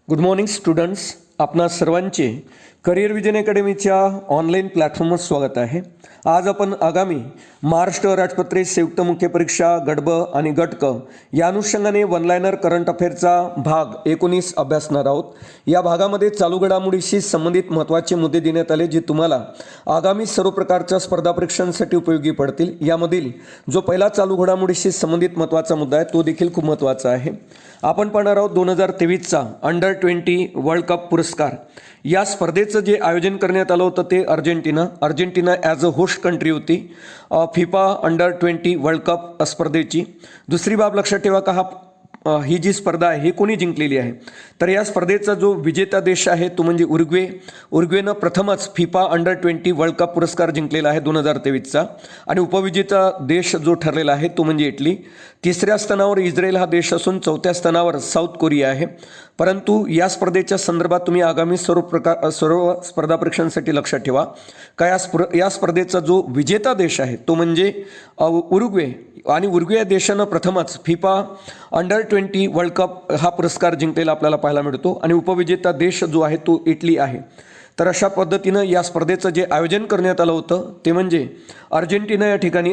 Good morning students. आपणा सर्वांचे career vision अकॅडमीच्या online प्लॅटफॉर्मवर स्वागत आहे. आज आपण आगामी महाराष्ट्र राजपत्रित संयुक्त मुख्य परीक्षा गट ब आणि गट क या अनुषंगाने वन लायनर करंट अफेअरचा भाग 19 अभ्यासणार आहोत. या भागामध्ये चालू घडामोडीशी संबंधित महत्त्वाचे मुद्दे देण्यात आले जे तुम्हाला आगामी सर्व प्रकारच्या स्पर्धा परीक्षांसाठी उपयोगी पडतील. यामधील जो पहिला चालू घडामोडीशी संबंधित महत्त्वाचा मुद्दा आहे तो देखील खूप महत्त्वाचा आहे. आपण पाहणार आहोत 2023चा अंडर-20 वर्ल्ड कप पुरस्कार. या स्पर्धेचं जे आयोजन करण्यात आलं होतं ते Argentina as a host country होती फिफा अंडर-20 वर्ल्ड कप स्पर्धेची. दुसरी बाब लक्षात ठेवा का ही जी स्पर्धा आहे ही कोणी जिंकलेली आहे, तर या स्पर्धेचा जो विजेता देश आहे तो म्हणजे उरुग्वेनं प्रथमच फिफा अंडर-20 वर्ल्ड कप पुरस्कार जिंकलेला आहे 2023चा. आणि उपविजेता देश जो ठरलेला आहे तो म्हणजे इटली. तिसऱ्या स्थानावर इस्रायल हा देश असून चौथ्या स्थानावर साऊथ कोरिया आहे. परंतु या स्पर्धेच्या संदर्भात तुम्ही आगामी सर्व स्पर्धा परीक्षांसाठी लक्षात ठेवा का या स्पर्धेचा जो विजेता देश आहे तो म्हणजे उरुग्वे. आणि उरुग्वे या देशानं प्रथमच फिफा अंडर-20 वर्ल्ड कप हा पुरस्कार जिंकलेला आपल्याला पाहायला मिळतो. आणि उपविजेता देश जो आहे तो इटली आहे. तर अशा पद्धतीनं या स्पर्धेचं जे आयोजन करण्यात आलं होतं ते म्हणजे अर्जेंटिना या ठिकाणी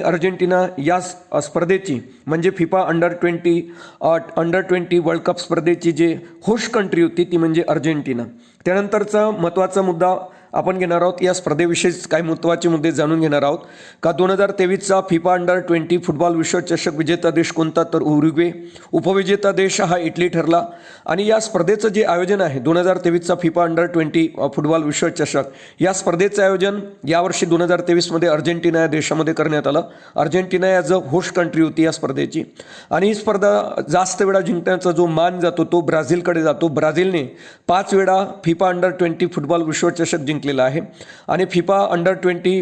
या स्पर्धेची म्हणजे फिफा अंडर-20 वर्ल्ड कप स्पर्धेची जे होस्ट कंट्री होती ती म्हणजे अर्जेंटिना. त्यानंतरचा महत्त्वाचा मुद्दा आपण घेणार आहोत. या स्पर्धेविषयीच काही महत्त्वाचे मुद्दे जाणून घेणार आहोत का 2023चा फिफा अंडर-20 फुटबॉल विश्वचषक विजेता देश कोणता, तर उरुग्वे. उपविजेता देश हा इटली ठरला. आणि या स्पर्धेचं जे आयोजन आहे 2023चा फिफा अंडर-20 फुटबॉल विश्वचषक या स्पर्धेचं आयोजन यावर्षी 2023मध्ये अर्जेंटिना या देशामध्ये करण्यात आलं. Argentina as a host country होती या स्पर्धेची. आणि ही स्पर्धा जास्त वेळा जिंकण्याचा जो मान जातो तो ब्राझीलकडे जातो. ब्राझीलने 5 वेळा फिफा अंडर-20 फुटबॉल विश्वचषक जिंकलेला आहे. आणि फिफा अंडर-20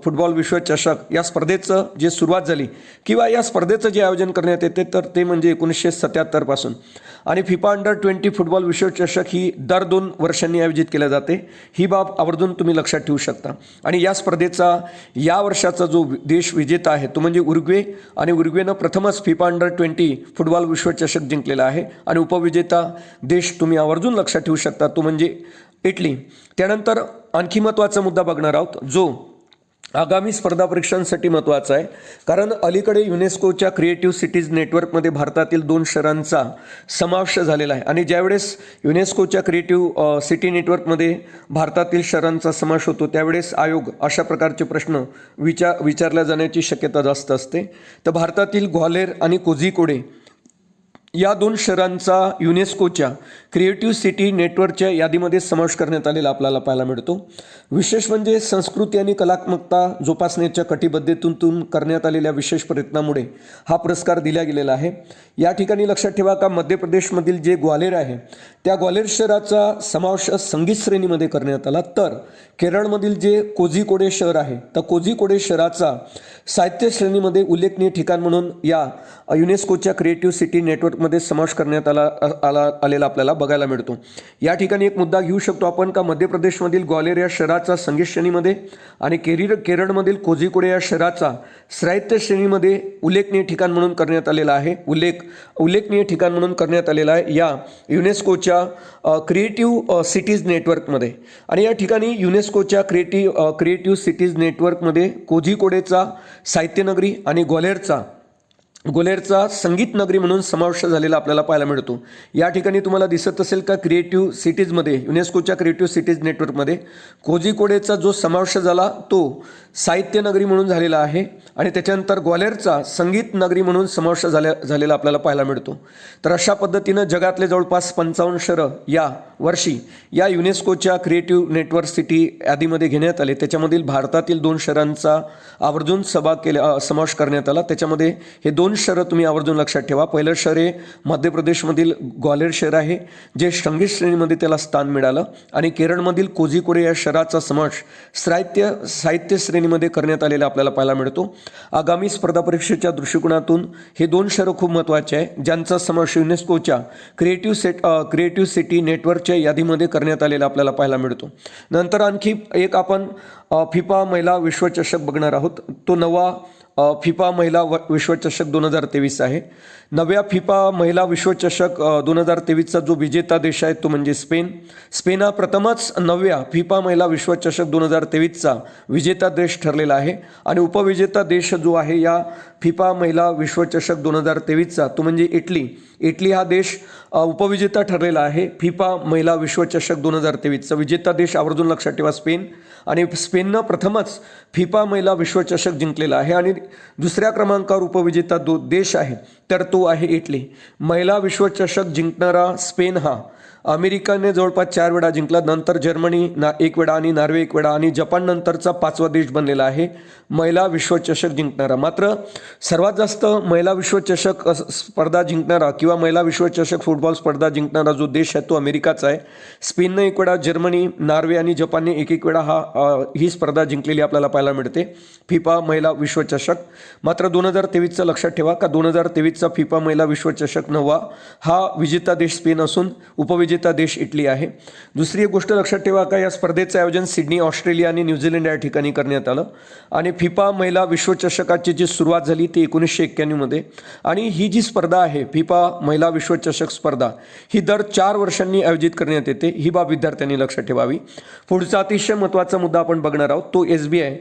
फुटबॉल विश्वचषक या स्पर्धेचं जे सुरुवात झाली किंवा या स्पर्धेचं जे आयोजन करण्यात येते तर ते म्हणजे 1977 पासून. आणि फिफा अंडर-20 फुटबॉल विश्वचषक ही दर 2 वर्षांनी आयोजित केल्या जाते. ही बाब आवर्जून तुम्ही लक्षात ठेवू शकता. आणि या स्पर्धेचा या वर्षाचा जो देश विजेता आहे तो म्हणजे उरुग्वे. आणि उरुग्वेनं प्रथमच फिफा अंडर-20 फुटबॉल विश्वचषक जिंकलेला आहे. आणि उपविजेता देश तुम्ही आवर्जून लक्षात ठेवू शकता तो म्हणजे इटली. त्यानंतर आणखी महत्त्वाचा मुद्दा बघणार आहोत जो आगामी स्पर्धा परीक्षांसाठी महत्त्वाचा आहे. कारण अलीकडे युनेस्कोच्या क्रिएटिव्ह सिटीज नेटवर्कमध्ये भारतातील 2 शहरांचा समावेश झालेला आहे. आणि ज्यावेळेस युनेस्कोच्या क्रिएटिव्ह सिटी नेटवर्कमध्ये भारतातील शहरांचा समावेश होतो त्यावेळेस आयोग अशा प्रकारचे प्रश्न विचारल्या जाण्याची शक्यता जास्त असते. तर भारतातील ग्वाल्हेर आणि कोझिकोडे या 2 शहरांचा युनेस्कोच्या क्रिएटिव्ह सिटी नेटवर्कच्या यादीमध्ये समावेश करण्यात आलेला आपल्याला पाहायला मिळतो. विशेष म्हणजे संस्कृती आणि कलात्मकता जोपासण्याच्या कटिबद्धतेतून करण्यात आलेल्या विशेष प्रयत्नामुळे हा पुरस्कार दिला गेलेला आहे. या ठिकाणी लक्षात ठेवा का मध्य प्रदेशमधील जे ग्वाल्हेर आहे त्या ग्वाल्हेर शहराचा समावेश संगीत श्रेणीमध्ये करण्यात आला. तर केरळमधील जे कोझिकोडे शहर आहे तर कोझिकोडे शहराचा साहित्य श्रेणीमध्ये उल्लेखनीय ठिकाण म्हणून या युनेस्कोच्या क्रिएटिव्ह सिटी नेटवर्कमध्ये समावेश करण्यात आलेला आपल्याला बघायला मिळतो. या ठिकाणी एक मुद्दा घेऊ शकतो आपण का मध्य प्रदेशमधील ग्वाल्हेर या शहराचा संगीत श्रेणीमध्ये आणि केरळमधील कोझिकोडे या शहराचा साहित्य श्रेणीमध्ये उल्लेखनीय ठिकाण म्हणून करण्यात आलेला आहे. उल्लेखनीय ठिकाण म्हणून करण्यात आलेला आहे या युनेस्कोच्या क्रिएटिव्ह सिटीज नेटवर्कमध्ये. आणि या ठिकाणी युनेस्कोच्या क्रिएटिव्ह सिटीज नेटवर्कमध्ये कोझिकोडेचा साहित्य नगरी आणि ग्वाल्हेरचा संगीत नगरी म्हणून समावेश झालेला आपल्याला पाहायला मिळतो. या ठिकाणी तुम्हाला दिसत असेल का क्रिएटिव्ह सिटीजमध्ये युनेस्कोच्या क्रिएटिव्ह सिटीज नेटवर्कमध्ये कोझिकोडेचा जो समावेश झाला तो साहित्य नगरी म्हणून झालेला आहे. आणि त्याच्यानंतर ग्वाल्हेरचा संगीत नगरी म्हणून समावेश झालेला आपल्याला पाहायला मिळतो. तर अशा पद्धतीनं जगातले जवळपास 55 शहरं या वर्षी या युनेस्कोच्या क्रिएटिव्ह नेटवर्क सिटी यादीमध्ये घेण्यात आले. त्याच्यामधील भारतातील 2 शहरांचा आवर्जून समावेश करण्यात आला. त्याच्यामध्ये हे 2 शहरं तुम्ही आवर्जून लक्षात ठेवा. पहिलं शहर हे मध्य प्रदेशमधील ग्वाल्हेर शहर आहे जे संगीत श्रेणीमध्ये त्याला स्थान मिळालं. आणि केरळमधील कोझिकोडे या शहराचा समावेश साहित्य श्रेणीमध्ये करण्यात आलेला आपल्याला पाहायला मिळतो. आगामी स्पर्धा परीक्षेच्या दृष्टिकोनातून हे 2 शहरं खूप महत्त्वाचे आहे ज्यांचा समावेश युनेस्कोच्या क्रिएटिव्ह सिटी नेटवर्कच्या यादीमध्ये करण्यात आलेला आपल्याला पाहायला मिळतो. नंतर आणखी एक आपण फिफा महिला विश्वचषक बघणार आहोत. तो 9वा फिफा महिला विश्वचषक 2023 आहे. नव्या फिफा महिला विश्वचषक 2023चा जो विजेता देश आहे तो म्हणजे स्पेन. स्पेन हा प्रथमच नवव्या फिफा महिला विश्वचषक 2023चा विजेता देश ठरलेला आहे आणि उपविजेता देश जो आहे या फिफा महिला विश्वचषक 2023चा तो म्हणजे इटली. इटली हा देश उपविजेता ठरलेला आहे फिफा महिला विश्वचषक 2023चा. विजेता देश आवर्जून लक्षात ठेवा स्पेन, आणि स्पेननं प्रथमच फिफा महिला विश्वचषक जिंकलेला आहे. आणि दुसऱ्या क्रमांकावर उपविजेता देश आहे तर तो आहे इटली. महिला विश्वचषक जिंकणारा स्पेन हा अमेरिकेने जवळपास 4 वेळा जिंकला, नंतर जर्मनी 1 वेळा आणि नॉर्वे 1 वेळा आणि जपान नंतरचा 5वा देश बनलेला आहे महिला विश्वचषक जिंकणारा. मात्र सर्वात जास्त महिला विश्वचषक स्पर्धा जिंकणारा किंवा महिला विश्वचषक फुटबॉल स्पर्धा जिंकणारा जो देश आहे तो अमेरिकाचा आहे. स्पेननं 1 वेळा, जर्मनी, नॉर्वे आणि जपानने 1-1 वेळा ही स्पर्धा जिंकलेली आपल्याला पाहायला मिळते फिफा महिला विश्वचषक. मात्र 2023चं लक्षात ठेवा का 2023चा फिफा महिला विश्वचषक नववा हा विजेता देश स्पेन असून उपविजेता देश इटली आहे. दुसरी एक गोष्ट लक्षात ठेवा का या स्पर्धेचं आयोजन सिडनी, ऑस्ट्रेलिया आणि न्यूझीलंड या ठिकाणी करण्यात आलं. आणि फिफा महिला विश्वचषकाची जी सुरुवात झाली ती 1991 मध्ये. आणि ही जी स्पर्धा आहे फिफा महिला विश्वचषक स्पर्धा ही दर 4 वर्षांनी आयोजित करण्यात येते. ही बाब विद्यार्थ्यांनी लक्षात ठेवावी. पुढचा अतिशय महत्त्वाचा मुद्दा आपण बघणार आहोत तो SBI.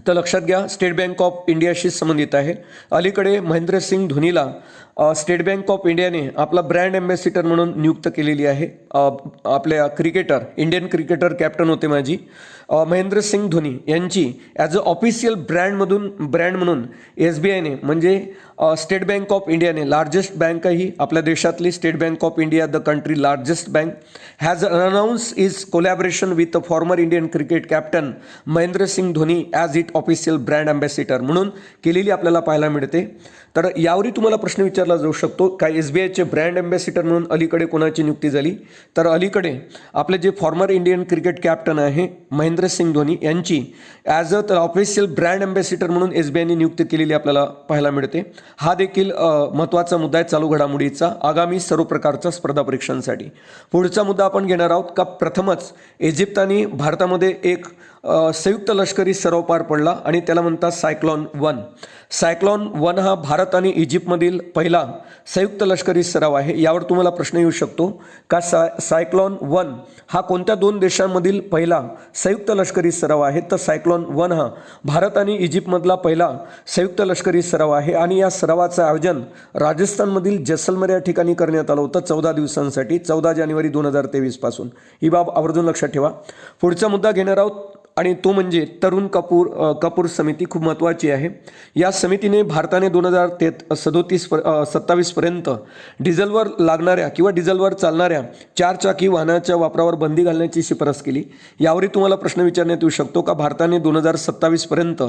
तर लक्षात घ्या स्टेट बँक ऑफ इंडियाशी संबंधित आहे. अलीकडे महेंद्रसिंग धोनीला स्टेट बँक ऑफ इंडियाने आपला ब्रँड अँबॅसिडर म्हणून नियुक्त केलेली आहे. आपल्या क्रिकेटर, इंडियन क्रिकेटर कॅप्टन होते माजी महेंद्रसिंग धोनी यांची ॲज अ ऑफिशियल ब्रँड म्हणून SBIने म्हणजे स्टेट बँक ऑफ इंडियाने, लार्जेस्ट बँक ही आपल्या देशातली state bank of India, the country largest bank, has announce is collaboration with former Indian cricket captain Mahendra Singh Dhoni as it official brand ambassador म्हणून केलेली आपल्याला पाहायला मिळते. तर यावरही तुम्हाला प्रश्न विचारला जाऊ शकतो काय SBIचे ब्रँड अँबॅसिडर म्हणून अलीकडे कोणाची नियुक्ती झाली. तर अलीकडे आपले जे फॉर्मर इंडियन क्रिकेट कॅप्टन आहे महेंद्रसिंग धोनी यांची as a official brand ambassador म्हणून SBIने नियुक्ती केलेली आपल्याला पाहायला मिळते. हा देखील महत्त्वाचा मुद्दा आहे चालू घडामोडीचा आगामी सर्व प्रकारच्या स्पर्धा परीक्षांसाठी. पुढचा मुद्दा आपण घेणार आहोत का प्रथमच इजिप्त आणि भारतामध्ये एक संयुक्त लष्करी सराव पार पडला आणि त्याला म्हणतात सायक्लॉन 1. सायक्लॉन 1 हा भारत आणि इजिप्तमधील पहिला संयुक्त लष्करी सराव आहे. यावर तुम्हाला प्रश्न येऊ शकतो का सायक्लॉन 1 हा कोणत्या 2 देशांमधील पहिला संयुक्त लष्करी सराव आहे. तर सायक्लॉन 1 हा भारत आणि इजिप्तमधला पहिला संयुक्त लष्करी सराव आहे आणि या सरावाचं आयोजन राजस्थानमधील जैसलमेर या ठिकाणी करण्यात आलं होतं 14 दिवसांसाठी 14 जानेवारी 2023 पासून. ही बाब आवर्जून लक्षात ठेवा. पुढचा मुद्दा घेणार आहोत आणि तो म्हणजे तरुण कपूर समिती खूप महत्त्वाची आहे. या समितीने भारताने 2027 पर्यंत डिझेलवर लागणाऱ्या किंवा डिझेलवर चालणाऱ्या 4 चाकी वाहनाच्या वापरावर बंदी घालण्याची शिफारस केली. यावरही तुम्हाला प्रश्न विचारण्यात येऊ शकतो का भारताने 2027 पर्यंत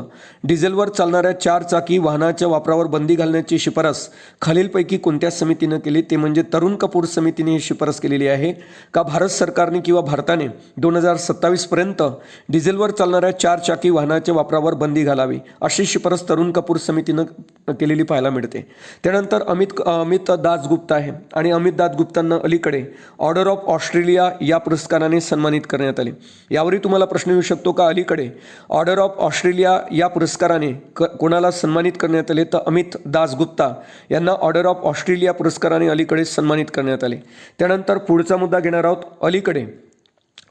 डिझेलवर चालणाऱ्या 4 चाकी वाहनाच्या वापरावर बंदी घालण्याची शिफारस खालीलपैकी कोणत्या समितीनं केली. ते म्हणजे तरुण कपूर समितीने ही शिफारस केलेली आहे का भारत सरकारने किंवा भारताने 2027 पर्यंत डिझेलवर चालणाऱ्या 4 चाकी वाहनाच्या वापरावर बंदी घालावी अशी शिफारस तरुण कपूर समितीनं केलेली पाहायला मिळते. त्यानंतर अमित दासगुप्ता आहे आणि अमित दासगुप्तांना अलीकडे ऑर्डर ऑफ ऑस्ट्रेलिया या पुरस्काराने सन्मानित करण्यात आले. यावरही तुम्हाला प्रश्न येऊ शकतो का अलीकडे ऑर्डर ऑफ ऑस्ट्रेलिया या पुरस्काराने कोणाला सन्मानित करण्यात आले. तर अमित दासगुप्ता यांना ऑर्डर ऑफ ऑस्ट्रेलिया पुरस्काराने अलीकडे सन्मानित करण्यात आले. त्यानंतर पुढचा मुद्दा घेणार आहोत. अलीकडे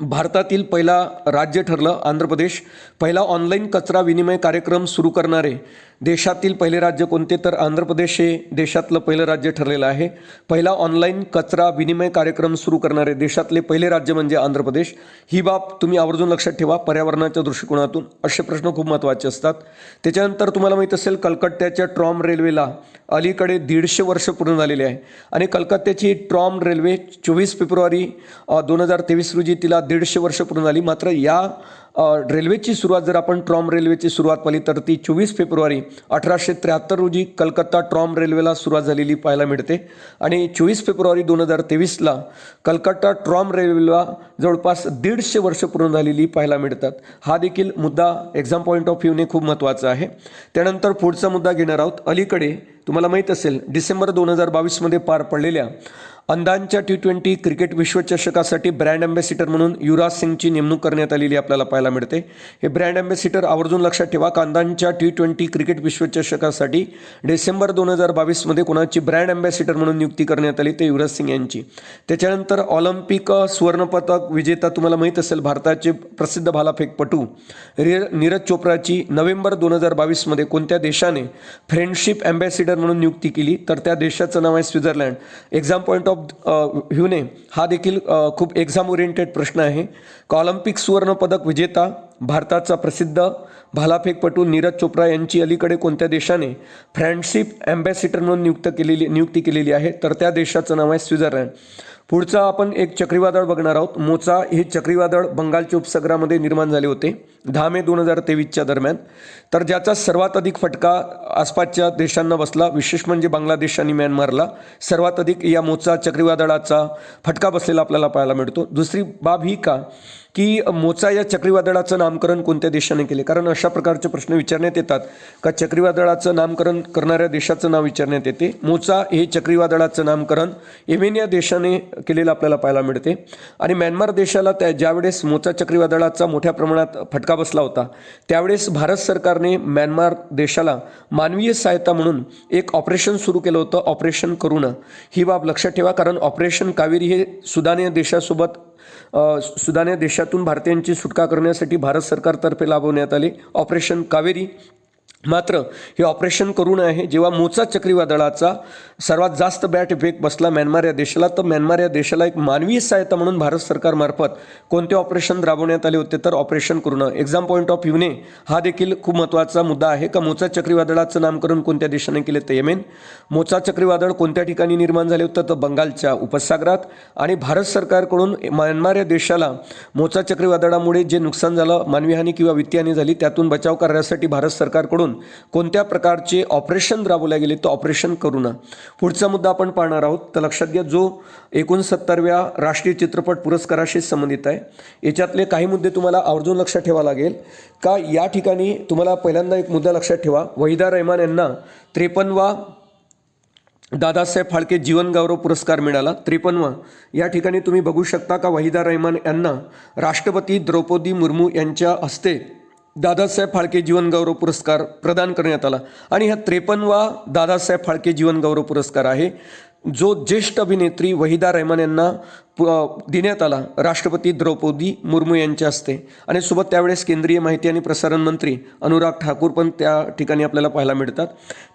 भारतातील पहिला राज्य ठरलं आंध्र प्रदेश. पहिला ऑनलाईन कचरा विनिमय कार्यक्रम सुरू करणारे देशातील पहिले राज्य कोणते. तर आंध्र प्रदेश हे देशातलं पहिलं राज्य ठरलेलं आहे. पहिला ऑनलाईन कचरा विनिमय कार्यक्रम सुरू करणारे देशातले पहिले राज्य म्हणजे आंध्र प्रदेश. ही बाब तुम्ही आवर्जून लक्षात ठेवा पर्यावरणाच्या दृष्टिकोनातून असे प्रश्न खूप महत्त्वाचे असतात. त्याच्यानंतर तुम्हाला माहीत असेल कलकत्त्याच्या ट्रॉम रेल्वेला अलीकडे 150 वर्ष पूर्ण झालेले आहे आणि कलकत्त्याची ट्रॉम रेल्वे 24 फेब्रुवारी 2023 रोजी तिला 150 वर्ष पूर्ण झाली. मात्र या रेल्वेची सुरुवात जर आपण ट्रॉम रेल्वेची सुरुवात पाहिली तर ती 24 फेब्रुवारी 1873 रोजी कलकत्ता ट्रॉम रेल्वेला सुरुवात झालेली पाहायला मिळते आणि 24 फेब्रुवारी 2023ला कलकत्ता ट्रॉम रेल्वेला जवळपास 150 वर्ष पूर्ण झालेली पाहायला मिळतात. हा देखील मुद्दा एक्झाम पॉईंट ऑफ व्ह्यूने खूप महत्त्वाचा आहे. त्यानंतर पुढचा मुद्दा घेणार आहोत. अलीकडे तुम्हाला माहीत असेल डिसेंबर 2022 मध्ये पार पडलेल्या अंधांच्या T20 क्रिकेट विश्वचषकासाठी ब्रँड अँबॅसिडर म्हणून युवराज सिंगची नेमणूक करण्यात आलेली आपल्याला पाहायला मिळते. हे ब्रँड अँबॅसिडर आवर्जून लक्षात ठेवा. अंधांच्या T20 क्रिकेट विश्वचषकासाठी डिसेंबर 2022 कोणाची ब्रँड अँबॅसिडर म्हणून नियुक्ती करण्यात आली, ते युवराज सिंग यांची. त्याच्यानंतर ऑलिम्पिक सुवर्णपदक विजेता तुम्हाला माहीत असेल भारताचे प्रसिद्ध भालाफेकपटू नीरज चोप्राची नोव्हेंबर 2022 कोणत्या देशाने फ्रेंडशिप अँबॅसिडर म्हणून नियुक्ती केली, तर त्या देशाचं नाव आहे स्वित्झर्लंड. एक्झाम पॉईंट ऑफ व्ह्यूने हा देखील खूप एक्झाम ओरिएंटेड प्रश्न आहे. ऑलिम्पिक सुवर्णपदक विजेता भारताचा प्रसिद्ध भालाफेकपटू नीरज चोप्रा यांची अलीकडे कोणत्या देशाने फ्रेंडशिप अँबॅसिडर म्हणून नियुक्ती केलेली आहे, तर त्या देशाचं नाव आहे स्वित्झर्लंड. पुढचा आपण एक चक्रीवादळ बघणार आहोत. मोचा हे चक्रीवादळ बंगालच्या उपसागरामध्ये निर्माण झाले होते 10 मे 2023 दरम्यान. तर ज्याचा सर्वात अधिक फटका आसपासच्या देशांना बसला, विशेष म्हणजे बांगलादेश आणि म्यानमारला सर्वात अधिक या मोचा चक्रीवादळाचा फटका बसलेला आपल्याला पाहायला मिळतो. दुसरी बाब ही की मोचा या चक्रीवादळाचं नामकरण कोणत्या देशाने केले, कारण अशा प्रकारचे प्रश्न विचारण्यात येतात का चक्रीवादळाचं नामकरण करणाऱ्या देशाचं नाव विचारण्यात येते. मोचा हे चक्रीवादळाचं नामकरण येमेनिया देशाने केलेलं आपल्याला पाहायला मिळते. आणि म्यानमार देशाला ज्यावेळेस मोचा चक्रीवादळाचा मोठ्या प्रमाणात फटका बसला होता, त्यावेळेस भारत सरकारने म्यानमार देशाला मानवीय सहायता म्हणून एक ऑपरेशन सुरू केलं होतं, ऑपरेशन करुणा. ही बाब लक्षात ठेवा, कारण ऑपरेशन कावेरी हे सुदान देशातून भारतीयांची सुटका करण्यासाठी भारत सरकारतर्फे राबवण्यात आले ऑपरेशन कावेरी. मात्र हे ऑपरेशन करुणा आहे. जेव्हा मोचा चक्रीवादळाचा सर्वात जास्त बॅड इफेक्ट बसला म्यानमार या देशाला, तर म्यानमार या देशाला एक मानवीय सहायता म्हणून भारत सरकारमार्फत कोणते ऑपरेशन राबवण्यात आले होते, तर operation Karuna. Exam point of व्ह्यूने हा देखील खूप महत्त्वाचा मुद्दा आहे का मोचा चक्रीवादळाचं नामकरण कोणत्या देशाने केले, तर येमेन. मोचा चक्रीवादळ कोणत्या ठिकाणी निर्माण झाले होतं, तर बंगालच्या उपसागरात. आणि भारत सरकारकडून म्यानमार या देशाला मोचा चक्रीवादळामुळे जे नुकसान झालं, मानवी हानी किंवा वित्तीय हानी झाली, त्यातून बचाव करण्यासाठी भारत सरकारकडून कोणत्या प्रकारचे ऑपरेशन राबवले गेले, तर ऑपरेशन करुणा. पुढचा मुद्दा आपण पाहणार आहोत. तर लक्षात घ्या, जो 69व्या राष्ट्रीय चित्रपट पुरस्काराशी संबंधित आहे. याच्यातले काही मुद्दे तुम्हाला आवर्जून लक्षात ठेवा लागेल का. या ठिकाणी तुम्हाला पहिल्यांदा एक मुद्दा लक्षात ठेवा, वहिदा रहमान यांना 53वा दादासाहेब फाळके जीवनगौरव पुरस्कार मिळाला. 53वा या ठिकाणी तुम्ही बघू शकता का वहिदा रहमान यांना राष्ट्रपती द्रौपदी मुर्मू यांच्या हस्ते दादासाहेब फाळके जीवनगौरव पुरस्कार प्रदान करण्यात आला. आणि हा 53वा दादासाहेब फाळके जीवनगौरव पुरस्कार आहे, जो ज्येष्ठ अभिनेत्री वहिदा रहमान यांना देण्यात आला राष्ट्रपती द्रौपदी मुर्मू यांच्या हस्ते. आणि सोबत त्यावेळेस केंद्रीय माहिती आणि प्रसारण मंत्री अनुराग ठाकूर पण त्या ठिकाणी आपल्याला पाहायला मिळतात.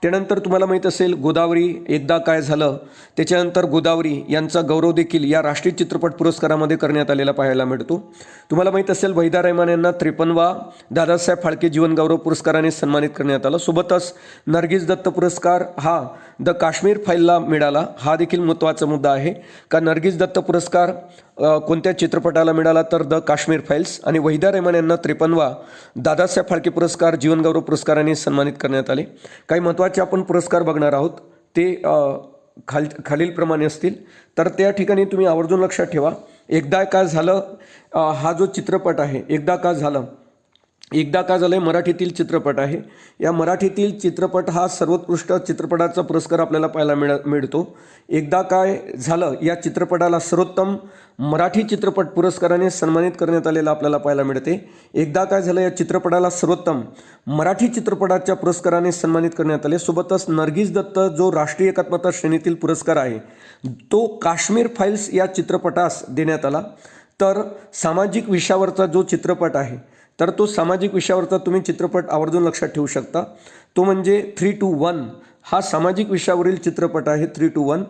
त्यानंतर तुम्हाला माहीत असेल गोदावरी एकदा काय झालं, त्याच्यानंतर गोदावरी यांचा गौरव देखील या राष्ट्रीय चित्रपट पुरस्कारामध्ये करण्यात आलेला पाहायला मिळतो. तुम्हाला माहीत असेल वहिदा रहमान यांना 53वा दादासाहेब फाळके जीवनगौरव पुरस्काराने सन्मानित करण्यात आलं. सोबतच नर्गिस दत्त पुरस्कार हा द काश्मीर फाईलला मिळाला. हा देखील महत्त्वाचा मुद्दा आहे का नर्गिस दत्त पुरस्कार कोणत्या चित्रपटाला मिळाला, तर द काश्मीर फाईल्स. आणि वहिदा रहमान यांना 53वा दादासाहेब फाळके पुरस्कार जीवनगौरव पुरस्काराने सन्मानित करण्यात आले. काही महत्त्वाचे आपण पुरस्कार बघणार आहोत, ते खालीलप्रमाणे असतील. तर त्या ठिकाणी तुम्ही आवर्जून लक्षात ठेवा, एकदा का झालं हा जो चित्रपट आहे, एकदा का झालं मराठीतील चित्रपट आहे. या मराठीतील चित्रपट हा सर्वोत्कृष्ट चित्रपटाचा पुरस्कार आपल्याला पाहायला मिळतो. एकदा काय झालं या चित्रपटाला सर्वोत्तम मराठी चित्रपट पुरस्काराने सन्मानित करण्यात आलेला आपल्याला पाहायला मिळते. एकदा काय झालं या चित्रपटाला सर्वोत्तम मराठी चित्रपटाच्या पुरस्काराने सन्मानित करण्यात आले. सोबतच नर्गिस दत्त जो राष्ट्रीय एकात्मता श्रेणीतील पुरस्कार आहे, तो काश्मीर फाईल्स या चित्रपटास देण्यात आला. तर सामाजिक विषयावरचा जो चित्रपट आहे, तर तो सामाजिक विषयावरचा तुम्ही चित्रपट आवर्जून लक्षात ठेवू शकता. तो म्हणजे 3-1 हा सामाजिक विषयावरील चित्रपट आहे. 3-1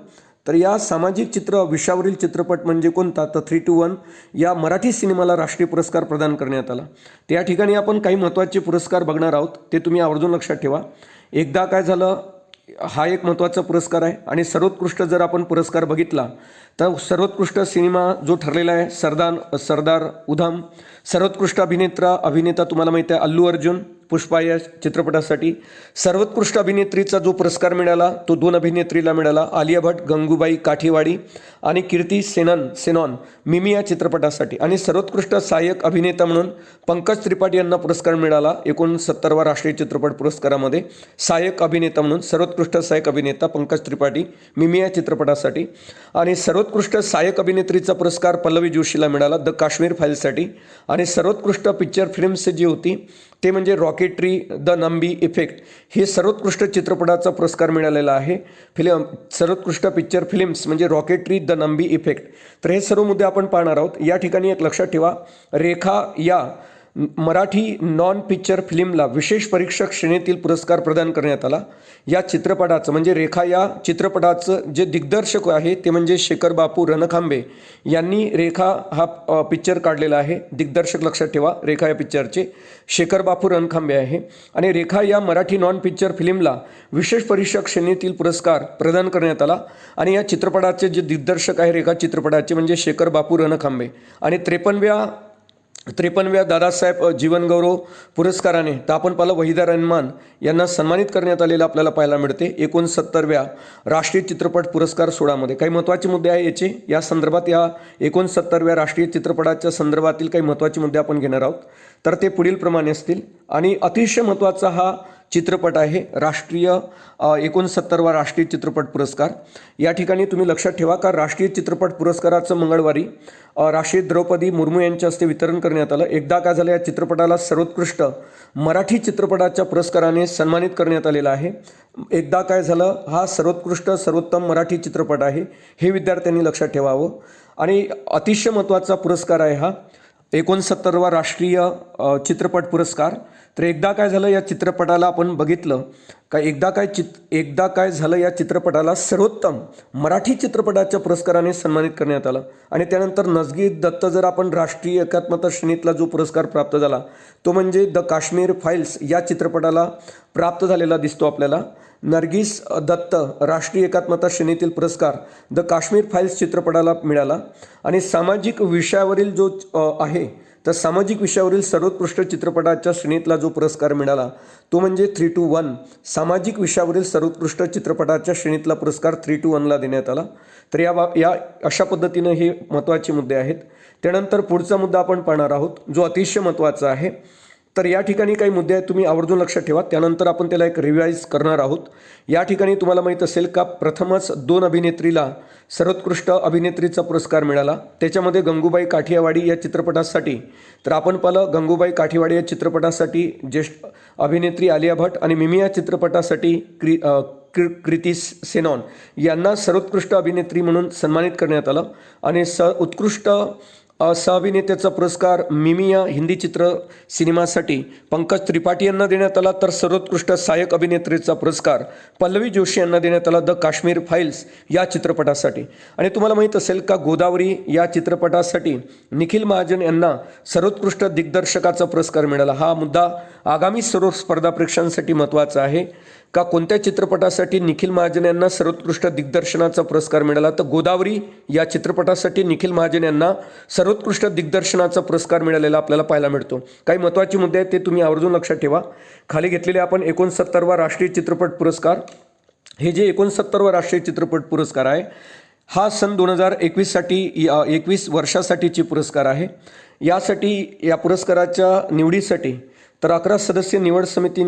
तर या सामाजिक विषयावरील चित्रपट म्हणजे कोणता, तर 3-1 या मराठी सिनेमाला राष्ट्रीय पुरस्कार प्रदान करण्यात आला. त्या ठिकाणी आपण काही महत्त्वाचे पुरस्कार बघणार आहोत, ते तुम्ही आवर्जून लक्षात ठेवा. एकदा काय झालं हा एक महत्त्वाचा पुरस्कार आहे. आणि सर्वोत्कृष्ट जर आपण पुरस्कार बघितला तर सर्वोत्कृष्ट सिनेमा जो ठरलेला आहे सरदार उधम. सर्वोत्कृष्ट अभिनेता तुम्हाला माहिती आहे अल्लू अर्जुन. पुष्पा या चित्रपटासाठी. सर्वोत्कृष्ट अभिनेत्रीचा जो पुरस्कार मिळाला तो 2 अभिनेत्रीला मिळाला, आलिया भट, गंगूबाई काठीवाडी आणि कीर्ती सेनॉन मिमी या चित्रपटासाठी. आणि सर्वोत्कृष्ट सहाय्यक अभिनेता म्हणून पंकज त्रिपाठी यांना पुरस्कार मिळाला 69वा राष्ट्रीय चित्रपट पुरस्कारामध्ये. सहाय्यक अभिनेता म्हणून सर्वोत्कृष्ट सहाय्यक अभिनेता पंकज त्रिपाठी मिमी या चित्रपटासाठी. आणि सर्वोत्कृष्ट सहाय्यक अभिनेत्रीचा पुरस्कार पल्लवी जोशीला मिळाला द काश्मीर फाईल्ससाठी. आणि सर्वोत्कृष्ट पिक्चर फिल्म्स जी होती ते म्हणजे रॉकेटरी, द नंबी इफेक्ट हे सर्वोत्कृष्ट चित्रपटाचा पुरस्कार मिळालेला आहे. सर्वोत्कृष्ट पिक्चर फिल्म्स म्हणजे रॉकेटरी, द नंबी इफेक्ट. तर हे सर्व मुद्दे आपण पाहणार आहोत. या ठिकाणी एक लक्षात ठेवा, रेखा या मराठी नॉन पिक्चर फिल्मला विशेष परीक्षक श्रेणीतील पुरस्कार प्रदान करण्यात आला. या चित्रपटाचं म्हणजे रेखा या चित्रपटाचं जे दिग्दर्शक आहे ते म्हणजे शेखर बापू रणखांबे यांनी रेखा हा पिक्चर काढलेला आहे. दिग्दर्शक लक्षात ठेवा, रेखा या पिक्चरचे शेखर बापू रणखांबे आहे. आणि रेखा या मराठी नॉन पिक्चर फिल्मला विशेष परीक्षक श्रेणीतील पुरस्कार प्रदान करण्यात आला. आणि या चित्रपटाचे जे दिग्दर्शक आहे रेखा चित्रपटाचे म्हणजे शेखर बापू रणखांबे. आणि 53व्या दादासाहेब जीवनगौरव पुरस्काराने तर आपण पाहिलं वहिदा रहमान यांना सन्मानित करण्यात आलेलं आपल्याला पाहायला मिळते 69व्या राष्ट्रीय चित्रपट पुरस्कार सोहळ्यामध्ये. काही महत्त्वाचे मुद्दे आहे याचे या संदर्भात, या 69व्या राष्ट्रीय चित्रपटाच्या संदर्भातील काही महत्त्वाचे मुद्दे आपण घेणार आहोत. तर ते पुढील प्रमाणे असतील. आणि अतिशय महत्त्वाचा हा चित्रपट आहे राष्ट्रीय 69वा राष्ट्रीय चित्रपट पुरस्कार. या ठिकाणी तुम्ही लक्षात ठेवा का राष्ट्रीय चित्रपट पुरस्काराचं मंगळवारी राष्ट्रीय द्रौपदी मुर्मू यांच्या हस्ते वितरण करण्यात आलं. एकदा काय झालं, या चित्रपटाला सर्वोत्कृष्ट मराठी चित्रपटाच्या पुरस्काराने सन्मानित करण्यात आलेला आहे. एकदा काय झालं, हा सर्वोत्तम मराठी चित्रपट आहे, हे विद्यार्थ्यांनी लक्षात ठेवावं. आणि अतिशय महत्त्वाचा पुरस्कार आहे हा 69वा राष्ट्रीय चित्रपट पुरस्कार. तर एकदा काय झालं, या चित्रपटाला आपण बघितलं का एकदा काय झालं या चित्रपटाला सर्वोत्तम मराठी चित्रपटाच्या पुरस्काराने सन्मानित करण्यात आलं. आणि त्यानंतर नजगीर दत्त जर आपण राष्ट्रीय एकात्मता श्रेणीतला जो पुरस्कार प्राप्त झाला तो म्हणजे द काश्मीर फाईल्स या चित्रपटाला प्राप्त झालेला दिसतो आपल्याला. नर्गिस दत्त राष्ट्रीय एकात्मता श्रेणीतील पुरस्कार द काश्मीर फाईल्स चित्रपटाला मिळाला. आणि सामाजिक विषयावरील जो आहे तर सामाजिक विषयावरील सर्वोत्कृष्ट चित्रपटाच्या श्रेणीतला जो पुरस्कार मिळाला तो म्हणजे 3:1 सामाजिक विषयावरील सर्वोत्कृष्ट चित्रपटाच्या श्रेणीतला पुरस्कार 3:1ला देण्यात आला. तर या अशा पद्धतीनं हे महत्त्वाचे मुद्दे आहेत. त्यानंतर पुढचा मुद्दा आपण पाहणार आहोत जो अतिशय महत्त्वाचा आहे. तर या ठिकाणी काही मुद्दे आहेत, तुम्ही आवर्जून लक्षात ठेवा. त्यानंतर आपण त्याला एक रिवाईज करणार आहोत. या ठिकाणी तुम्हाला माहीत असेल का प्रथमच 2 अभिनेत्रीला सर्वोत्कृष्ट अभिनेत्रीचा पुरस्कार मिळाला. त्याच्यामध्ये गंगूबाई काठियावाडी या चित्रपटासाठी तर आपण पाहिलं गंगूबाई काठियावाडी या चित्रपटासाठी ज्येष्ठ अभिनेत्री आलिया भट आणि मिमी या चित्रपटासाठी कीर्ती सेनॉन यांना सर्वोत्कृष्ट अभिनेत्री म्हणून सन्मानित करण्यात आलं. आणि उत्कृष्ट सहअभिनेत्याचा पुरस्कार मिमी या हिंदी सिनेमासाठी पंकज त्रिपाठी यांना देण्यात आला. तर सर्वोत्कृष्ट सहाय्यक अभिनेत्रीचा पुरस्कार पल्लवी जोशी यांना देण्यात आला द काश्मीर फाईल्स या चित्रपटासाठी. आणि तुम्हाला माहीत असेल का गोदावरी या चित्रपटासाठी निखिल महाजन यांना सर्वोत्कृष्ट दिग्दर्शकाचा पुरस्कार मिळाला. हा मुद्दा आगामी सर्व स्पर्धा परीक्षांसाठी महत्त्वाचा आहे का कोणत्या चित्रपटासाठी निखिल महाजन यांना सर्वोत्कृष्ट दिग्दर्शनाचा पुरस्कार मिळाला. तर गोदावरी या चित्रपटासाठी निखिल महाजन यांना सर्वोत्कृष्ट दिग्दर्शनाचा पुरस्कार मिळालेला आपल्याला पाहायला मिळतो. काही महत्त्वाचे मुद्दे आहेत ते तुम्ही आवर्जून लक्षात ठेवा. खाली घेतलेले आपण 69वा राष्ट्रीय चित्रपट पुरस्कार, हे जे 69वा राष्ट्रीय चित्रपट पुरस्कार आहे हा सन 2021साठी 21 वर्षासाठीचे पुरस्कार आहे. या पुरस्काराच्या निवडीसाठी तर 11 सदस्य निवड समिती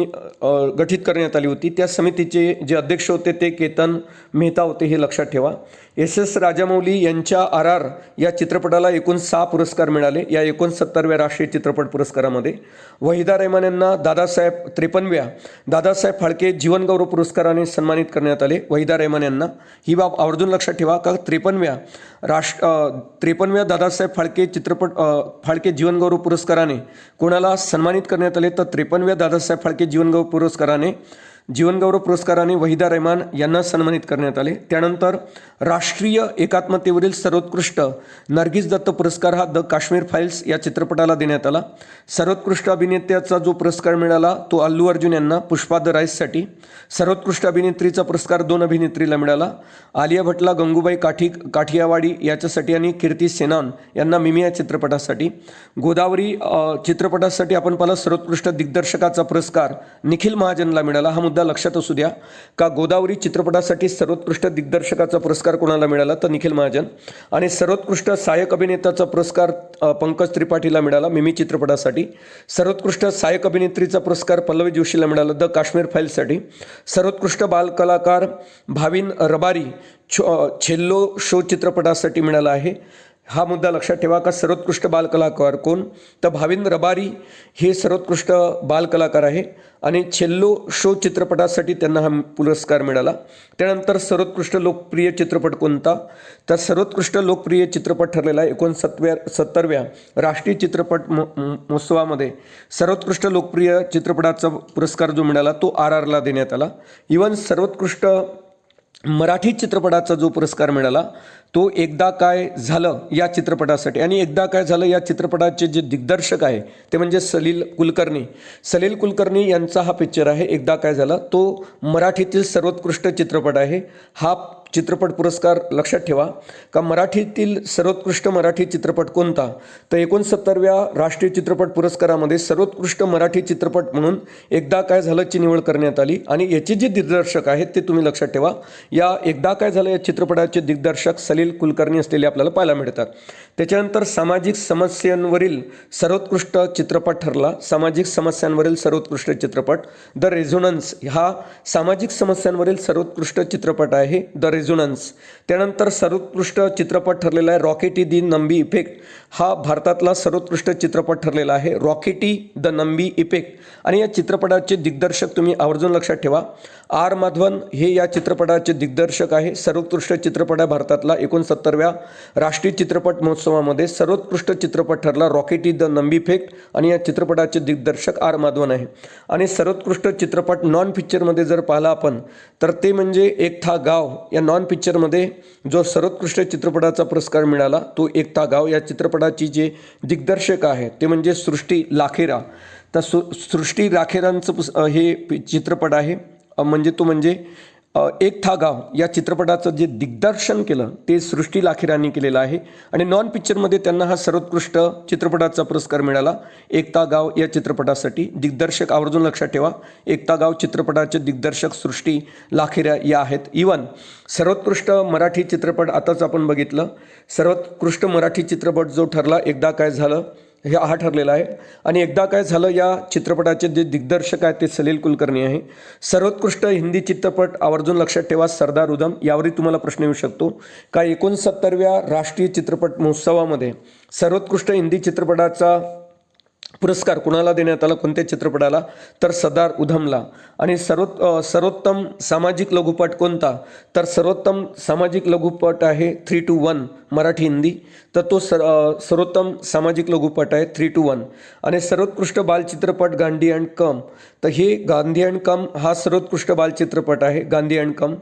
गठीत करण्यात आली होती. त्या समितीचे जे अध्यक्ष होते ते केतन मेहता होते, हे लक्षात ठेवा. SS राजामौली यांच्या RR या चित्रपटाला एकूण 6 पुरस्कार मिळाले या 69व्या राष्ट्रीय चित्रपट पुरस्कारामध्ये. वहिदा रहमान यांना 53व्या दादासाहेब फाळके जीवनगौरव पुरस्काराने सन्मानित करण्यात आले. वहिदा रहमान यांना ही बाब आवर्जून लक्षात ठेवा का 53व्या दादासाहेब फाळके जीवनगौरव पुरस्काराने कोणाला सन्मानित करण्यात आले तर 53व्या दादासाहेब फाळके जीवनगौरव पुरस्काराने जीवनगौरव पुरस्काराने वहिदा रहमान यांना सन्मानित करण्यात आले. त्यानंतर राष्ट्रीय एकात्मतेवरील सर्वोत्कृष्ट नर्गिस दत्त पुरस्कार हा द काश्मीर फाईल्स या चित्रपटाला देण्यात आला. सर्वोत्कृष्ट अभिनेत्याचा जो पुरस्कार मिळाला तो अल्लू अर्जुन यांना पुष्पा द राईससाठी. सर्वोत्कृष्ट अभिनेत्रीचा पुरस्कार 2 अभिनेत्रीला मिळाला. आलिया भट्टला गंगूबाई काठियावाडी याच्यासाठी आणि कीर्ती सेनान यांना मिमी या चित्रपटासाठी. गोदावरी चित्रपटासाठी आपण पाहिलं सर्वोत्कृष्ट दिग्दर्शकाचा पुरस्कार निखिल महाजनला मिळाला. हा मुद्दा लक्षात असू द्या का गोदावरी चित्रपटासाठी सर्वोत्कृष्ट दिग्दर्शकाचा पुरस्कार कोणाला मिळाला तर निखिल महाजन. आणि सर्वोत्कृष्ट सहाय्यक अभिनेताचा पुरस्कार पंकज त्रिपाठीला मिळाला मिमी चित्रपटासाठी. सर्वोत्कृष्ट सहाय्यक अभिनेत्रीचा पुरस्कार पल्लवी जोशीला मिळाला द काश्मीर फाईल्ससाठी. सर्वोत्कृष्ट बालकलाकार भाविन रबारी छेल्लो शो चित्रपटासाठी मिळाला आहे. हा मुद्दा लक्षात ठेवा का सर्वोत्कृष्ट बालकलाकार कोण तर भाविन रबारी हे सर्वोत्कृष्ट बालकलाकार आहे आणि छेल्लो शो चित्रपटासाठी त्यांना हा पुरस्कार मिळाला. त्यानंतर सर्वोत्कृष्ट लोकप्रिय चित्रपट कोणता तर सर्वोत्कृष्ट लोकप्रिय चित्रपट ठरलेला 69व्या राष्ट्रीय चित्रपट महोत्सवामध्ये सर्वोत्कृष्ट लोकप्रिय चित्रपटाचा पुरस्कार जो मिळाला तो RRला देण्यात आला. इवन सर्वोत्कृष्ट मराठी चित्रपटाचा जो पुरस्कार मिळाला तो एकदा काय झालं या चित्रपटासाठी. आणि एकदा काय झालं या चित्रपटाचे जे दिग्दर्शक आहे ते म्हणजे सलील कुलकर्णी यांचा हा पिक्चर आहे एकदा काय झालं. तो मराठीतील सर्वोत्कृष्ट चित्रपट आहे. हा चित्रपट पुरस्कार लक्षात ठेवा का मराठीतील सर्वोत्कृष्ट मराठी चित्रपट कोणता तर 69व्या राष्ट्रीय चित्रपट पुरस्कारामध्ये सर्वोत्कृष्ट मराठी चित्रपट म्हणून एकदा काय झालंची निवड करण्यात आली. आणि याचे जे दिग्दर्शक आहेत ते तुम्ही लक्षात ठेवा. या एकदा काय झालं या चित्रपटाचे दिग्दर्शक सलील कुलकर्णी असलेले आपल्याला पाहायला मिळतात. त्याच्यानंतर सामाजिक समस्यांवरील सर्वोत्कृष्ट चित्रपट ठरला. सामाजिक समस्यांवरील सर्वोत्कृष्ट चित्रपट द रेझोनन्स हा सामाजिक समस्यांवरील सर्वोत्कृष्ट चित्रपट आहे द रेझोनन्स. त्यानंतर सर्वोत्कृष्ट चित्रपट ठरलेला आहे रॉकेटी दी नंबी इफेक्ट. हा भारतातला सर्वोत्कृष्ट चित्रपट ठरलेला आहे रॉकेटी द नंबी इफेक्ट. आणि या चित्रपटाचे दिग्दर्शक तुम्ही आवर्जून लक्षात ठेवा R माधवन हे या चित्रपटाचे दिग्दर्शक आहे. सर्वोत्कृष्ट चित्रपट आहे भारतातला 69व्या राष्ट्रीय चित्रपट महोत्सवामध्ये सर्वोत्कृष्ट चित्रपट ठरला रॉकेटी द नंबी इफेक्ट आणि या चित्रपटाचे दिग्दर्शक R माधवन आहे. आणि सर्वोत्कृष्ट चित्रपट नॉन पिक्चरमध्ये जर पाहिला आपण तर ते म्हणजे एक था गाव या नॉन पिक्चरमध्ये जो सर्वोत्कृष्ट चित्रपटाचा पुरस्कार मिळाला तो एक था गाव. या चित्रपटाची जे दिग्दर्शक आहे ते म्हणजे सृष्टी लाखेरा. तर सृष्टी लाखेरांचं हे चित्रपट आहे म्हणजे एक था गाव या चित्रपटाचं जे दिग्दर्शन केलं ते सृष्टी लाखेरांनी केलेलं आहे. आणि नॉन पिक्चरमध्ये त्यांना हा सर्वोत्कृष्ट चित्रपटाचा पुरस्कार मिळाला एक था गाव या चित्रपटासाठी. दिग्दर्शक आवर्जून लक्षात ठेवा एक था गाव चित्रपटाचे दिग्दर्शक सृष्टी लाखेरा या आहेत. इवन सर्वोत्कृष्ट मराठी चित्रपट आताच आपण बघितलं सर्वोत्कृष्ट मराठी चित्रपट जो ठरला एकदा काय झालं हा ठरलेला आहे. आणि एकदा काय झालं या चित्रपटाचे जे दिग्दर्शक आहेत ते सलील कुलकर्णी आहे. सर्वोत्कृष्ट हिंदी चित्रपट आवर्जून लक्षात ठेवा सरदार उधम. यावरही तुम्हाला प्रश्न येऊ शकतो का 69व्या राष्ट्रीय चित्रपट महोत्सवामध्ये सर्वोत्कृष्ट हिंदी चित्रपटाचा पुरस्कार कुणाला देण्यात आला कोणत्या चित्रपटाला तर सरदार उधमला. आणि सर्वोत्तम सामाजिक लघुपट कोणता तर सर्वोत्तम सामाजिक लघुपट आहे 3-1 मराठी हिंदी. तर तो सर्वोत्तम सामाजिक लघुपट आहे 3-1. आणि सर्वोत्कृष्ट बालचित्रपट गांधी अँड कम तर हे गांधी अँड कम हा सर्वोत्कृष्ट बालचित्रपट आहे गांधी अँड कम.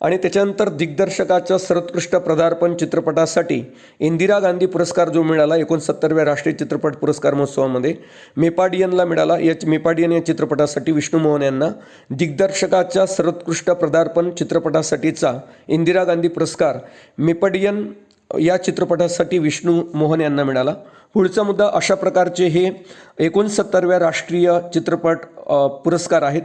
आणि त्याच्यानंतर दिग्दर्शकाच्या सर्वोत्कृष्ट पदार्पण चित्रपटासाठी इंदिरा गांधी पुरस्कार जो मिळाला 69व्या राष्ट्रीय चित्रपट पुरस्कार महोत्सवामध्ये मेपाडियनला मिळाला. मेपाडियन या चित्रपटासाठी विष्णू मोहन यांना. दिग्दर्शकाच्या सर्वोत्कृष्ट पदार्पण चित्रपटासाठीचा इंदिरा गांधी पुरस्कार मेपाडियन या चित्रपटासाठी विष्णू मोहन यांना मिळाला. पुढचा मुद्दा अशा प्रकारचे हे 69व्या राष्ट्रीय चित्रपट पुरस्कार आहेत.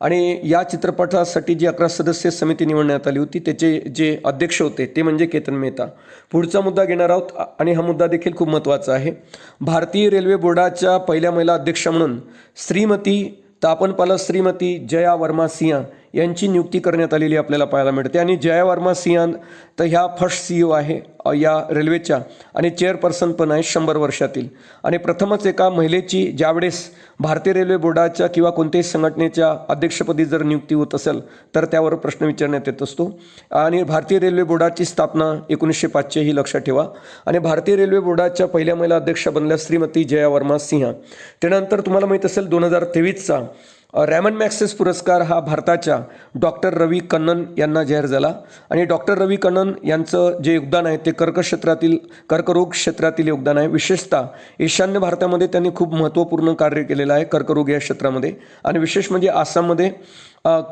आणि या चित्रपटासाठी जी 11 सदस्य समिती निवडण्यात आली होती त्याचे जे अध्यक्ष होते ते म्हणजे केतन मेहता. पुढचा मुद्दा घेणार आहोत आणि हा मुद्दा देखील खूप महत्त्वाचा आहे. भारतीय रेल्वे बोर्डाच्या पहिल्या महिला अध्यक्षा म्हणून श्रीमती जया वर्मा सिंह यांची नियुक्ती करण्यात आलेली आपल्याला पाहायला मिळते. आणि जया वर्मा सिंह तर ह्या फर्स्ट CEO आहे या रेल्वेच्या आणि चेअरपर्सन पण आहे 100 वर्षातील. आणि प्रथमच एका महिलेची ज्यावेळेस भारतीय रेल्वे बोर्डाच्या किंवा कोणत्याही संघटनेच्या अध्यक्षपदी जर नियुक्ती होत असेल तर त्यावर प्रश्न विचारण्यात येत असतो. आणि भारतीय रेल्वे बोर्डाची स्थापना 1905 ही लक्षात ठेवा. आणि भारतीय रेल्वे बोर्डाच्या पहिल्या महिला अध्यक्षा बनल्या श्रीमती जया वर्मा सिंह. त्यानंतर तुम्हाला माहीत असेल 2023चा रॅमन मॅक्सेस पुरस्कार हा भारताच्या डॉक्टर रवी कन्नन यांना जाहीर झाला आणि डॉक्टर रवी कन्नन यांचं जे योगदान आहे ते कर्करोग क्षेत्रातील योगदान आहे. विशेषतः ईशान्य भारतामध्ये त्यांनी खूप महत्त्वपूर्ण कार्य केलेलं आहे कर्करोग या क्षेत्रामध्ये. आणि विशेष म्हणजे आसाममध्ये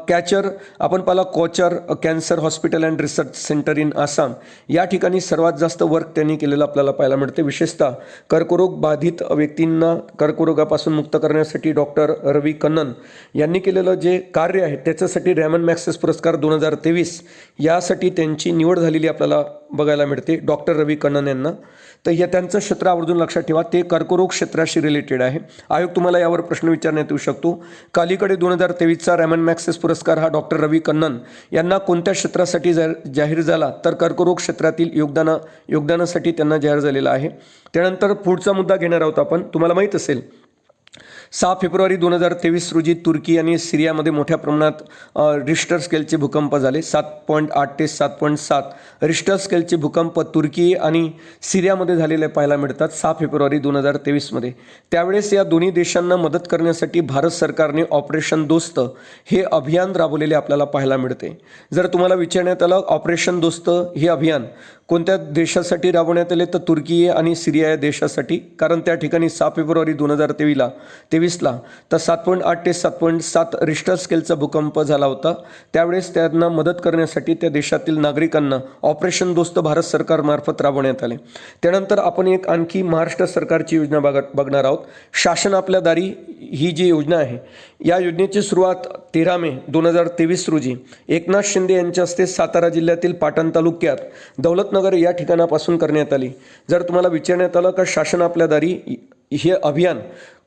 कॅचर आपण पाहिला Cachar cancer hospital and research centre in Assam या ठिकाणी सर्वात जास्त वर्क त्यांनी केलेलं आपल्याला पाहायला मिळते. विशेषतः कर्करोग बाधित व्यक्तींना कर्करोगापासून मुक्त करण्यासाठी डॉक्टर रवी कन्नन यांनी केलेलं जे कार्य आहे त्याच्यासाठी रॅमन मॅक्सेस पुरस्कार 2023 यासाठी त्यांची निवड झालेली आपल्याला बघायला मिळते डॉक्टर रवी कन्नन यांना. तर या त्यांचं क्षेत्र आवर्जून लक्षात ठेवा, ते कर्करोग क्षेत्राशी रिलेटेड आहे. आयोग तुम्हाला यावर प्रश्न विचारण्यात येऊ शकतो. अलीकडे 2023चा रॅमन मॅक्सेस पुरस्कार हा डॉक्टर रवी कन्नन यांना कोणत्या क्षेत्रासाठी जाहीर झाला तर कर्करोग क्षेत्रातील योगदानासाठी त्यांना जाहीर झालेला आहे. त्यानंतर पुढचा मुद्दा घेणार आहोत आपण. तुम्हाला माहीत असेल 6 फेब्रुवारी 2023 रोजी तुर्की आणि सिरियामध्ये मोठ्या प्रमाणात रिश्टर स्केलचे भूकंप झाले. 7.8 ते 7.7 रिश्टर स्केलचे भूकंप तुर्की आणि सिरियामध्ये झालेले पाहायला मिळतात 6 फेब्रुवारी 2023मध्ये. त्यावेळेस या दोन्ही देशांना मदत करण्यासाठी भारत सरकारने ऑपरेशन दोस्त हे अभियान राबवलेले आपल्याला पाहायला मिळते. जर तुम्हाला विचारण्यात आलं ऑपरेशन दोस्त हे अभियान कोणत्या देशासाठी राबवण्यात आले तर तुर्की आणि सिरिया या देशासाठी, कारण त्या ठिकाणी 6 फेब्रुवारी 2023ला तर 7.8 ते 7.7 रिश्टर स्केलचा भूकंप झाला होता. त्यावेळेस त्यांना मदत करण्यासाठी त्या देशातील नागरिकांना ऑपरेशन दोस्त भारत सरकारमार्फत राबवण्यात आले. त्यानंतर आपण एक आणखी महाराष्ट्र सरकारची योजना बघणार आहोत. शासन आपल्या दारी ही जी योजना आहे या योजनेची सुरुवात 13 मे 2023 रोजी एकनाथ शिंदे यांच्या हस्ते सातारा जिल्ह्यातील पाटण तालुक्यात दौलतनगर या ठिकाणापासून करण्यात आली. जर तुम्हाला विचारण्यात आलं का शासन आपल्या दारी हे अभियान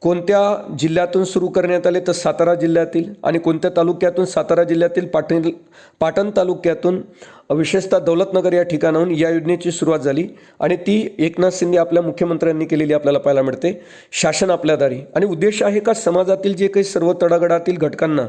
कोणत्या जिल्ह्यातून सुरू करण्यात आले तर सातारा जिल्ह्यातील, आणि कोणत्या तालुक्यातून सातारा जिल्ह्यातील पाटण तालुक्यातून विशेषतः दौलतनगर या ठिकाणाहून या योजनेची सुरुवात झाली आणि ती एकनाथ शिंदे आपल्या मुख्यमंत्र्यांनी केलेली आपल्याला पाहायला मिळते. शासन आपल्या दारी आणि उद्देश आहे का समाजातील जे काही सर्व तळागाळातील घटकांना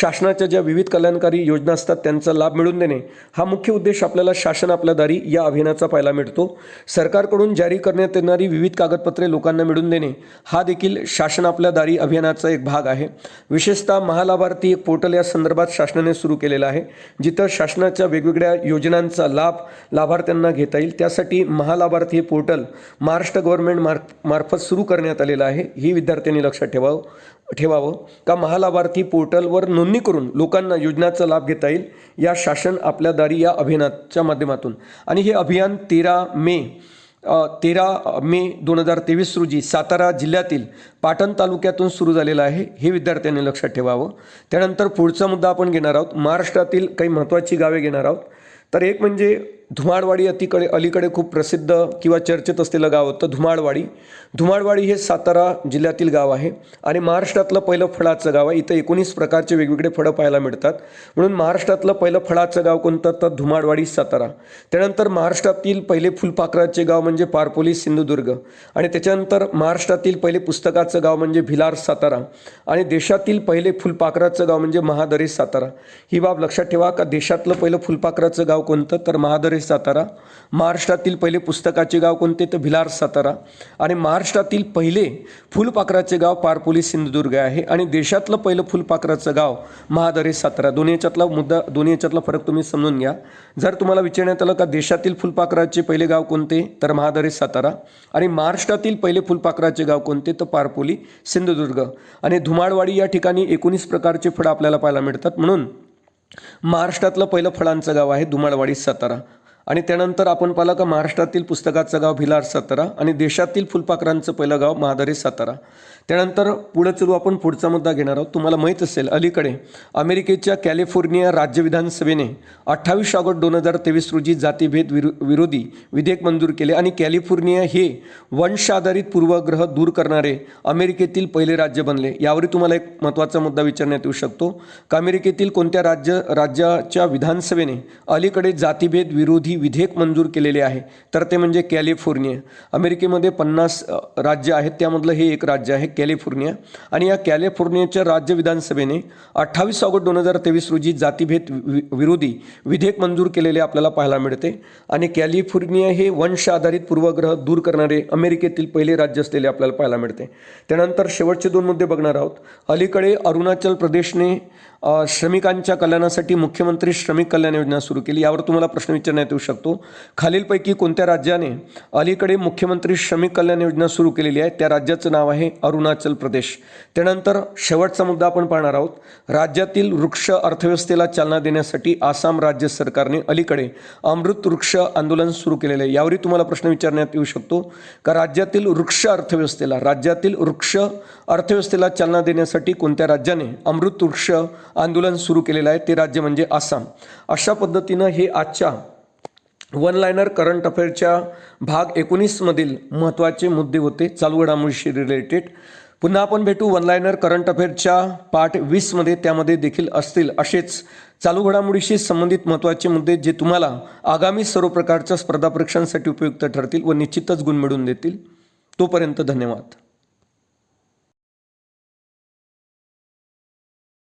शासनाच्या ज्या विविध कल्याणकारी योजना असतात त्यांचा लाभ मिळवून देणे हा मुख्य उद्देश आपल्याला शासन आपल्या दारी या अभियानाचा पाहायला मिळतो. सरकारकडून जारी करण्यात येणारी विविध कागदपत्रे लोकांना मिळवून देणे हा देखील शासन आपल्या दारी अभियानाचा एक भाग आहे. विशेषतः महालाभार्थी एक पोर्टल या संदर्भात शासनाने सुरू केलेलं आहे जिथं शासनाच्या वेगवेगळ्या योजनांचा लाभ लाभार्थ्यांना घेता येईल. त्यासाठी महालाभार्थी हे पोर्टल महाराष्ट्र गव्हर्नमेंट मार्फत सुरू करण्यात आलेलं आहे. ही विद्यार्थ्यांनी लक्षात ठेवावं का महालाभार्थी पोर्टलवर नोंदणी करून लोकांना योजनांचा लाभ घेता येईल या शासन आपल्या दारी या अभियानाच्या माध्यमातून. आणि हे अभियान 13 मे 2023 रोजी सातारा जिल्ह्यातील पाटण तालुक्यातून सुरू झालेलं आहे. हे विद्यार्थ्यांनी लक्षात ठेवावं. त्यानंतर पुढचा मुद्दा आपण घेणार आहोत. महाराष्ट्रातील काही महत्त्वाची गावे घेणार आहोत. तर एक म्हणजे धुमाळवाडी अलीकडे खूप प्रसिद्ध किंवा चर्चेत असलेलं गाव होतं धुमाळवाडी हे सातारा जिल्ह्यातील गाव आहे आणि महाराष्ट्रातलं पहिलं फळाचं गाव आहे. इथं 19 प्रकारचे वेगवेगळे फळं पाहायला मिळतात. म्हणून महाराष्ट्रातलं पहिलं फळाचं गाव कोणतं तर धुमाळवाडी सातारा. त्यानंतर महाराष्ट्रातील पहिले फुलपाखराचे गाव म्हणजे पारपोली सिंधुदुर्ग आणि त्याच्यानंतर महाराष्ट्रातील पहिले पुस्तकाचं गाव म्हणजे भिलार सातारा आणि देशातील पहिले फुलपाखराचं गाव म्हणजे महादरे सातारा. ही बाब लक्षात ठेवा का देशातलं पहिलं फुलपाखराचं गाव कोणतं तर महादरे सातारा. महाराष्ट्रातील पहिले पुस्तकाचे गाव कोणते तर भिलार सातारा आणि महाराष्ट्रातील पहिले फुलपाखराचे गाव पारपोली सिंधुदुर्ग आहे आणि देशातलं पहिलं फुलपाखराचं गाव महादरे सातारा. दोन्ही याच्यातला फरक तुम्ही समजून घ्या. जर तुम्हाला विचारण्यात आलं का देशातील फुलपाखराचे पहिले गाव कोणते तर महादरे सातारा आणि महाराष्ट्रातील पहिले फुलपाखराचे गाव कोणते तर पारपोली सिंधुदुर्ग. आणि धुमाळवाडी या ठिकाणी 19 प्रकारचे फळं आपल्याला पाहायला मिळतात. म्हणून महाराष्ट्रातलं पहिलं फळांचं गाव आहे धुमाळवाडी सातारा. आणि त्यानंतर आपण पाहिलं का महाराष्ट्रातील पुस्तकाचं गाव भिलार सातारा आणि देशातील फुलपाखरांचं पहिलं गाव महादरे सातारा. त्यानंतर पुढे चलू आपण पुढचा मुद्दा घेणार आहोत. तुम्हाला माहीत असेल अलीकडे अमेरिकेच्या कॅलिफोर्निया राज्य विधानसभेने 28 ऑगस्ट 2023 रोजी जातीभेद विरोधी विधेयक मंजूर केले आणि कॅलिफोर्निया हे वंशाधारित पूर्वग्रह दूर करणारे अमेरिकेतील पहिले राज्य बनले. यावर तुम्हाला एक महत्त्वाचा मुद्दा विचारण्यात येऊ शकतो का अमेरिकेतील कोणत्या राज्याच्या विधानसभेने अलीकडे जातीभेद विरोधी विरोधी विधेयक मंजूर केलेले आहे तर ते म्हणजे कॅलिफोर्निया. अमेरिकेमध्ये 50 राज्य आहेत, त्यामधलं हे एक राज्य आहे कॅलिफोर्निया. आणि या कॅलिफोर्नियाच्या राज्य विधानसभेने 28 ऑगस्ट 2023 रोजी जातीभेद विरोधी विधेयक मंजूर केलेले आपल्याला पाहायला मिळते. आणि कॅलिफोर्निया हे वंश आधारित पूर्वग्रह दूर करणारे अमेरिकेतील पहिले राज्य असलेले आपल्याला पाहायला मिळते. त्यानंतर शेवटचे 2 मुद्दे बघणार आहोत. अलीकडे अरुणाचल प्रदेशने श्रमिकांच्या कल्याणासाठी मुख्यमंत्री श्रमिक कल्याण योजना सुरू केली. यावर तुम्हाला प्रश्न विचारण्यात येऊ शकतो, खालीलपैकी कोणत्या राज्याने अलीकडे मुख्यमंत्री श्रमिक कल्याण योजना सुरू केलेली आहे? त्या राज्याचं नाव आहे अरुणाचल प्रदेश. त्यानंतर शेवटचा मुद्दा आपण पाहणार आहोत. राज्यातील वृक्ष अर्थव्यवस्थेला चालना देण्यासाठी आसाम राज्य सरकारने अलीकडे अमृत वृक्ष आंदोलन सुरू केलेले आहे. यावरही तुम्हाला प्रश्न विचारण्यात येऊ शकतो का राज्यातील वृक्ष अर्थव्यवस्थेला चालना देण्यासाठी कोणत्या राज्याने अमृत वृक्ष आंदोलन सुरू केलेलं आहे? ते राज्य म्हणजे आसाम. अशा पद्धतीनं हे आजच्या वन लायनर करंट अफेअरच्या भाग 19 मधील महत्त्वाचे मुद्दे होते चालू घडामोडीशी रिलेटेड. पुन्हा आपण भेटू वन लायनर करंट अफेअरच्या पार्ट 20 मध्ये. त्यामध्ये देखील असतील असेच चालू घडामोडीशी संबंधित महत्त्वाचे मुद्दे जे तुम्हाला आगामी सर्व प्रकारच्या स्पर्धा परीक्षांसाठी उपयुक्त ठरतील व निश्चितच गुण मिळवून देतील. तोपर्यंत धन्यवाद.